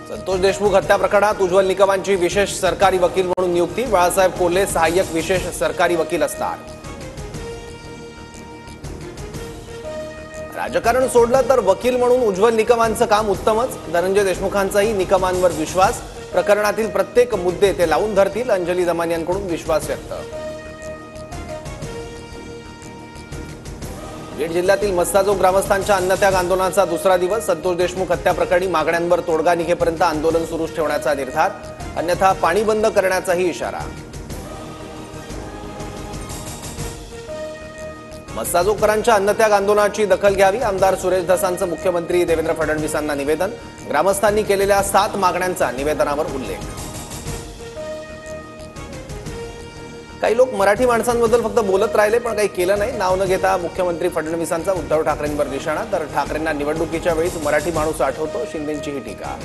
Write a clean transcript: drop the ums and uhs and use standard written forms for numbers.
संतोष देशमुख हत्या प्रकरणात उज्ज्वल निकमांची विशेष सरकारी वकील म्हणून नियुक्ती। बाळासाहेब कोल्हे सहाय्यक विशेष सरकारी वकील असणार। राजकारण सोडलं तर वकील म्हणून उज्ज्वल निकमांचं काम उत्तमच। धनंजय देशमुखांचाही निकमांवर विश्वास। प्रकरणातील प्रत्येक मुद्दे ते लावून धरतील, अंजली दमानी यांकडून विश्वास व्यक्त। बीड जिल्ह्यातील मस्साजोग ग्रामस्थांच्या अन्नत्याग आंदोलनाचा दुसरा दिवस। संतोष देशमुख हत्या प्रकरणी मागण्यांवर तोडगा निघेपर्यंत आंदोलन सुरूच ठेवण्याचा निर्धार, अन्यथा पाणी बंद करण्याचाही इशारा। मस्साजोगकरांच्या अन्नत्याग आंदोलनाची दखल घ्यावी, आमदार सुरेश धसांचं मुख्यमंत्री देवेंद्र फडणवीसांना निवेदन। ग्रामस्थांनी केलेल्या 7 मागण्यांचा निवेदनावर उल्लेख। काही लोक मराठी माणसांबद्दल फक्त बोलत राहिले पण काही केलं नाही। नाव न घेता मुख्यमंत्री फडणवीसांचा उद्धव ठाकरेंवर निशाणा, तर ठाकरेंना निवडणुकीच्या वेळीच मराठी माणूस आठवतो, शिंदेंची ही टीका।